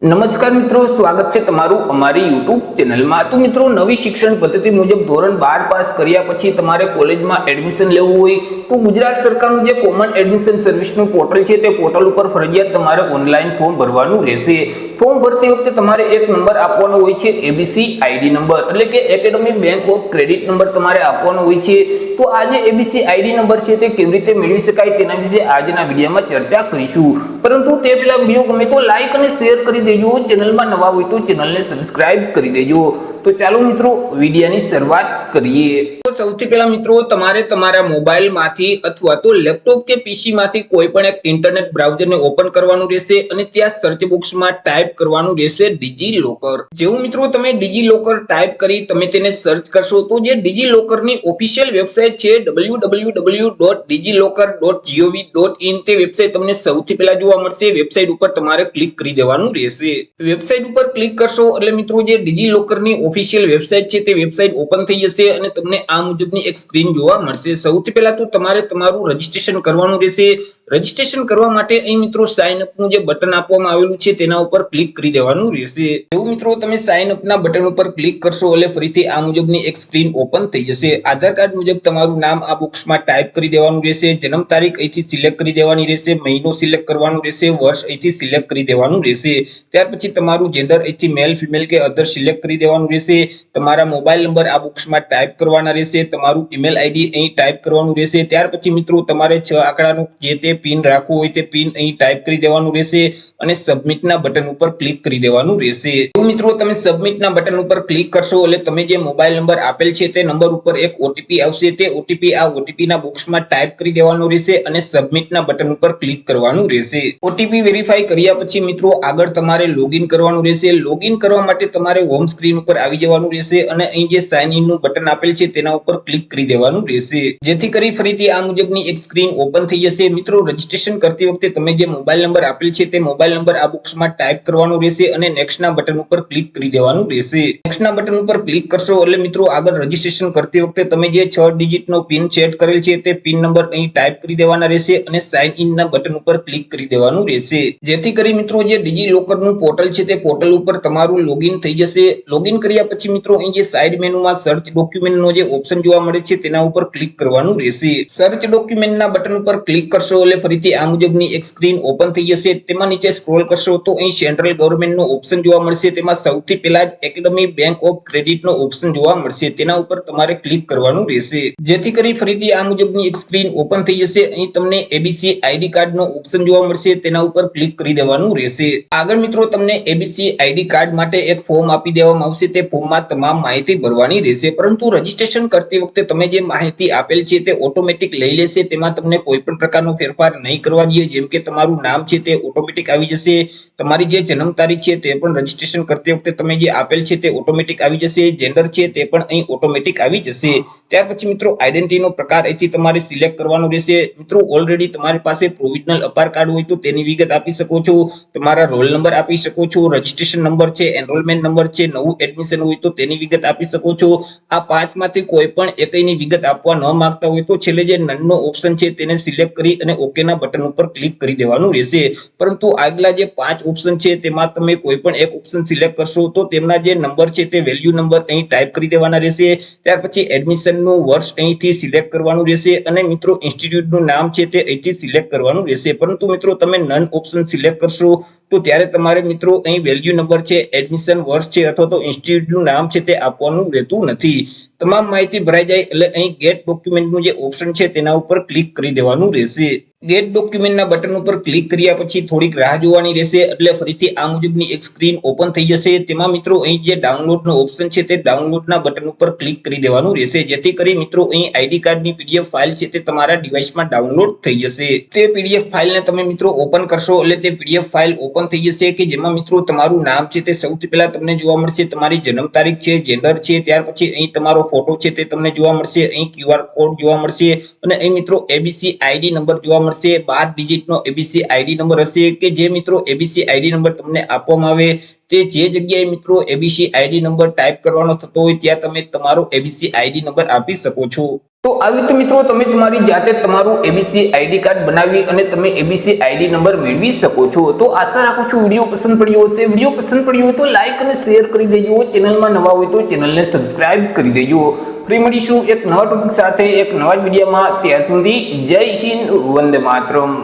નમસ્કાર મિત્રો, સ્વાગત છે તમારું અમારી યુટ્યુબ ચેનલમાં। તો મિત્રો, નવી શિક્ષણ પદ્ધતિ મુજબ ધોરણ 12 પાસ કર્યા પછી તમારે કોલેજમાં એડમિશન લેવું હોય તો ગુજરાત સરકારનું જે કોમન એડમિશન સર્વિસનું પોર્ટલ છે તે પોર્ટલ ઉપર ફરજિયાત તમારે ઓનલાઈન ફોર્મ ભરવાનું રહેશે। ફોર્મ ભરતી વખતે તમારે એક નંબર આપવાનો હોય છે, એબીસી આઈડી નંબર, એટલે કે academy bank of credit number તમારે આપવાનો હોય છે। તો આ જે એબીસી આઈડી નંબર છે તે કેવી રીતે મેળવી શકાય તેના વિશે આજના વિડીયોમાં ચર્ચા કરીશું। પરંતુ તે પહેલા વિડીયો ગમે તો લાઈક અને શેર કરી દેજો, ચેનલમાં નવા હોય તો ચેનલને સબસ્ક્રાઇબ કરી દેજો। તો ચાલો મિત્રો, વિડીયોની શરૂઆત કરીએ। તો સૌથી પહેલા મિત્રો, તમારે તમારા મોબાઈલમાંથી અથવા તો લેપટોપ કે પીસી માંથી કોઈ પણ એક ઇન્ટરનેટ બ્રાઉઝરને ઓપન કરવાનું રહેશે અને ત્યાં સર્ચ બોક્સમાં ટાઈપ કરવાનું રહેશે ડિજી લોકર। જેવું મિત્રો તમે ડિજી લોકર ટાઈપ કરી તમે તેને સર્ચ કરશો તો જે ડિજી લોકરની ઓફિશિયલ વેબસાઇટ છે www.digilocker.gov.in તે વેબસાઇટ તમને સૌથી પહેલા જોવા મળશે। વેબસાઇટ ઉપર તમારે ક્લિક કરી દેવાનું રહેશે। વેબસાઇટ ઉપર ક્લિક કરશો એટલે મિત્રો જે ડિજી લોકરની ઓફિશિયલ વેબસાઇટ છે તે વેબસાઇટ ઓપન થઈ જશે અને તમને આ મુજબની એક સ્ક્રીન જોવા મળશે। સૌથી પહેલા તો તમારે તમારું રજીસ્ટ્રેશન કરવાનું રહેશે। રજીસ્ટ્રેશન કરવા માટે અહીં મિત્રો સાઇન અપ નું જે બટન આપવામાં આવેલું છે તેના ઉપર ક્લિક કરી દેવાનું રહેશે। જો મિત્રો તમે સાઇન અપ ના બટન ઉપર ક્લિક કરશો એટલે ફરીથી આ મુજબની એક સ્ક્રીન ઓપન થઈ જશે। આધાર કાર્ડ મુજબ તમારું નામ આ બોક્સમાં ટાઈપ કરી દેવાનું રહેશે। જન્મ તારીખ અહીંથી સિલેક્ટ કરી દેવાની રહેશે। મહિનો સિલેક્ટ કરવાનું રહેશે। વર્ષ અહીંથી સિલેક્ટ કરી દેવાનું રહેશે। ત્યાર પછી તમારું જેન્ડર અહીંથી મેલ ફિમેલ કે અધર સિલેક્ટ કરી દેવાનું રહેશે। તમારા મોબાઈલ નંબર આ બોક્સમાં ટાઈપ કરવાના રહેશે। તમારું ઈમેલ આઈડી અહીં ટાઈપ કરવાનું રહેશે। ત્યાર પછી મિત્રો તમારે 6 આંકડાનું જે તે પિન રાખવું હોય તે પિન અહીં ટાઈપ કરી દેવાનું રહેશે અને સબમિટના બટન ઉપર ક્લિક કરી દેવાનું રહેશે। તો મિત્રો તમે સબમિટના બટન ઉપર ક્લિક કરશો એટલે તમે જે મોબાઈલ નંબર આપેલ છે તે નંબર ઉપર એક ઓટીપી આવશે। તે ઓટીપી આ ઓટીપીના બોક્સમાં ટાઈપ કરી દેવાનો રહેશે અને સબમિટના બટન ઉપર ક્લિક કરવાનું રહેશે। ઓટીપી વેરીફાઈ કર્યા પછી મિત્રો આગળ તમારે લોગિન કરવાનું રહેશે। લોગિન કરવા માટે તમારે હોમ સ્ક્રીન ઉપર આવી જવાનું રહેશે અને અહીં જે સાઇન ઇન નું બટન આપેલ છે તેના ઉપર ક્લિક કરી દેવાનું રહેશે, જેથી કરી ફરીથી આ મુજબની એક સ્ક્રીન ઓપન થઈ જશે। મિત્રો રજીસ્ટ્રેશન કરતી વખતે તમે જે મોબાઈલ નંબર આપેલ છે તે મોબાઈલ નંબર આ બોક્સમાં ટાઈપ કરવાનો રહેશે અને નેક્સ્ટ ના બટન ઉપર ક્લિક કરી દેવાનું રહેશે। નેક્સ્ટ ના બટન ઉપર ક્લિક કરશો એટલે મિત્રો આગળ રજીસ્ટ્રેશન કરતી વખતે તમે જે 6 ડિજિટ નો પિન સેટ કરેલ છે તે પિન નંબર અહીં ટાઈપ કરી દેવાના રહેશે અને સાઇન ઇન ના બટન ઉપર ક્લિક કરી દેવાનું રહેશે, જેથી કરી મિત્રો જે ડિજી લોકર નું પોર્ટલ છે તે પોર્ટલ ઉપર તમારું લોગિન થઈ જશે। લોગિન કર્યા પછી મિત્રો અહીં જે સાઈડ મેનુમાં સર્ચ ડોક્યુમેન્ટ નો જે ઓપ્શન જોવા મળે છે તેના ઉપર ક્લિક કરવાનું રહેશે। સર્ચ ડોક્યુમેન્ટ ના બટન ઉપર ક્લિક કરશો એટલે ફરીથી આ મુજબની એક સ્ક્રીન ઓપન થઈ જશે। તેમાં નીચે સ્ક્રોલ કરશો તો અહીં સેન્ટ્રલ ગવર્નમેન્ટ નો ઓપ્શન જોવા મળશે। તેમાં સૌથી પહેલા જ એકેડેમી બેંક ઓફ ક્રેડિટ નો ઓપ્શન જોવા મળશે, તેના ઉપર તમારે ક્લિક કરવાનું રહેશે, જેથી કરી ફરીથી આ મુજબની એક સ્ક્રીન ઓપન થઈ જશે। અહીં તમને એબીસી આઈડી કાર્ડ નો ઓપ્શન જોવા મળશે, તેના ઉપર ક્લિક કરી દેવાનું રહેશે। આગળ મિત્રો તમને એબીસી આઈડી કાર્ડ માટે એક ફોર્મ આપી દેવામાં આવશે। તે ફોર્મમાં તમામ માહિતી ભરવાની રહેશે, પરંતુ રજીસ્ટ્રેશન કરતી વખતે તમે જે માહિતી આપેલ છે તે ઓટોમેટિક લઈ લેશે। તેમાં તમને કોઈ પણ પ્રકારનો ફેરફાર નહીં કરવા દે। જેમ કે તમારું નામ છે તે ઓટોમેટિક આવી જશે, તમારી જે જન્મ તારીખ છે તે પણ રજીસ્ટ્રેશન કરતી વખતે તમે જે આપેલ છે તે ઓટોમેટિક આવી જશે। જેન્ડર છે તે પણ અહીં ઓટોમેટિક આવી જશે। ત્યાર પછી મિત્રો આઈડેન્ટિટી નો પ્રકાર અહીંથી તમારે સિલેક્ટ કરવાનો રહેશે। મિત્રો ઓલરેડી તમારી પાસે પ્રોવિઝનલ અપાર કાર્ડ હોય તો તેની વિગત આપી શકો છો, તમારા રોલ નંબર આપી શકો છો, રજીસ્ટ્રેશન નંબર છે, એનરોલમેન્ટ નંબર છે, નવું એડમિશન હોય તો તેની વિગત આપી શકો છો। આ પાંચમાંથી કોઈ પણ એકની વિગત આપવા ન માંગતા હોય તો છેલ્લે જે નન નો ઓપ્શન છે તેને સિલેક્ટ કરી અને ઓકે ના બટન ઉપર ક્લિક કરી દેવાનું રહેશે। પરંતુ આગલા જે 5 ઓપ્શન છે તેમાં તમે કોઈ પણ એક ઓપ્શન સિલેક્ટ કરશો તો તેમના જે નંબર છે તે વેલ્યુ નંબર અહીં ટાઈપ કરી દેવાના રહેશે। ત્યાર પછી એડમિશન નું વર્ષ અહીંથી સિલેક્ટ કરવાનું રહેશે અને મિત્રો ઇન્સ્ટિટ્યૂટ નું નામ છે તે અહીંથી સિલેક્ટ કરવાનું રહેશે। પરંતુ મિત્રો તમે નન ઓપ્શન સિલેક્ટ કરશો તો ત્યારે તમારે મિત્રો અહીં વેલ્યુ નંબર છે, એડમિશન વર્ષ છે અથવા તો ઇન્સ્ટિટ્યૂટ નું નામ છે તે આપવાનું રહેતું નથી। તમામ માહિતી ભરાઈ જાય એટલે અહીં ગેટ ડોક્યુમેન્ટ નું જે ઓપ્શન છે તેના ઉપર ક્લિક કરી દેવાનું રહેશે। ગેટ ડોક્યુમેન્ટના બટન ઉપર ક્લિક કર્યા પછી થોડીક રાહ જોવાની રહેશે એટલે ફરીથી આ મુજબની એક સ્ક્રીન ઓપન થઈ જશે। તેમાં મિત્રો અહીં જે ડાઉનલોડનો ઓપ્શન છે તે ડાઉનલોડના બટન ઉપર ક્લિક કરી દેવાનું રહેશે, જેથી કરી મિત્રો અહીં આઈડી કાર્ડની પીડીએફ ફાઇલ છે તે તમારા ડિવાઇસમાં ડાઉનલોડ થઈ જશે। તે પીડીએફ ફાઇલને તમે મિત્રો ઓપન કરશો એટલે તે પીડીએફ ફાઇલ ઓપન થઈ જશે કે જેમાં મિત્રો તમારું નામ છે તે સૌથી પહેલા તમને જોવા મળશે, તમારી જન્મ તારીખ છે, જેન્ડર છે, ત્યાર પછી અહીં તમારો ફોટો છે તે તમને જોવા મળશે, અહીં ક્યુઆર કોડ જોવા મળશે અને અહીં મિત્રો એબીસી આઈડી નંબર જોવા મળશે। 12 ડિજિટ નો એબીસી આઈડી નંબર હશે કે જે મિત્રો એબીસી આઈડી નંબર તમને આપવામાં આવે તે જે જગ્યાએ મિત્રો એબીસી આઈડી નંબર ટાઈપ કરવાનો થતો હોય ત્યાં તમે તમારો એબીસી આઈડી નંબર આપી શકો છો। તો આવી રીતે મિત્રો તમે તમારી જાતે તમારું એબીસી આઈડી કાર્ડ બનાવી અને તમે એબીસી આઈડી નંબર મેળવી શકો છો. તો આશા રાખું છું વિડીયો પસંદ પડ્યો હશે. વિડીયો પસંદ પડ્યો હોય તો લાઈક અને શેર કરી દેજો. ચેનલમાં નવા હોય તો ચેનલને સબસ્ક્રાઇબ કરી દેજો. ફરી મળીશું એક નવા ટોપિક સાથે એક નવા વિડીયોમાં. ત્યાં સુધી જય હિન્દ, વંદે માતરમ.